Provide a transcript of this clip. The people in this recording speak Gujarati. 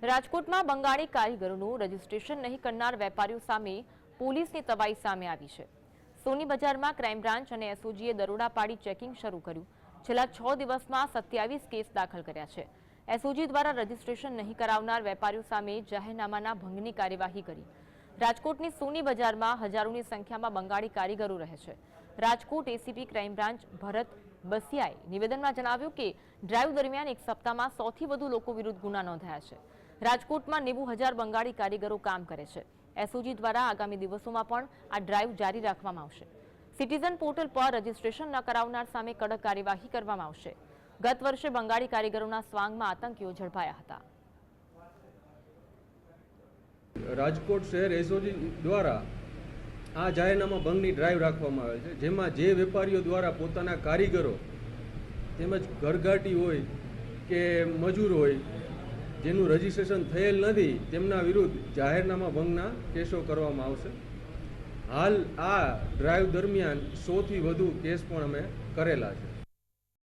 રાજકોટમાં બંગાળી કારીગરોનું રજીસ્ટ્રેશન નહીં કરનાર વેપારીઓ સામે પોલીસની તવાઈ સામે આવી છે। સોની બજારમાં ક્રાઇમ બ્રાન્ચ અને એસઓજીએ દરોડા પાડી ચેકિંગ શરૂ કર્યું। છેલ્લા 6 દિવસમાં 27 કેસ દાખલ કર્યા છે। એસઓજી દ્વારા રજીસ્ટ્રેશન નહીં કરાવનાર વેપારીઓ સામે જાહેરનામાના ભંગની કાર્યવાહી કરી। રાજકોટની સોની બજારમાં હજારોની સંખ્યામાં બંગાળી કારીગરો રહે છે। રાજકોટ એસીપી ક્રાઇમ બ્રાન્ચ ભરત બસિયાએ નિવેદનમાં જણાવ્યું કે ડ્રાઈવ દરમિયાન એક સપ્તાહમાં 100થી વધુ લોકો વિરુદ્ધ ગુના નોંધાયા છે। રાજકોટમાં 90,000 બંગાળી કારીગરો કામ કરે છે। એસઓજી દ્વારા આગામી દિવસોમાં પણ આ ડ્રાઈવ જારી રાખવામાં આવશે। સિટીઝન પોર્ટલ પર રજીસ્ટ્રેશન ન કરાવનાર સામે કડક કાર્યવાહી કરવામાં આવશે। ગત વર્ષે બંગાળી કારીગરોના સ્વાંગમાં આતંકીઓ ઝડપાયા હતા। રાજકોટ શહેર એસઓજી દ્વારા આ જાહેરનામા ભંગની ડ્રાઈવ રાખવામાં આવે છે, જેમાં જે વેપારીઓ દ્વારા પોતાના કારીગરો તેમજ ઘરઘાટી હોય કે મજૂર હોય જેનું રજીસ્ટ્રેશન થયેલ નથી તેમના વિરુદ્ધ જાહેરનામા ભંગના કેસો કરવામાં આવશે। હાલ આ ડ્રાઈવ દરમિયાન 100થી વધુ કેસ પણ અમે કરેલા છે।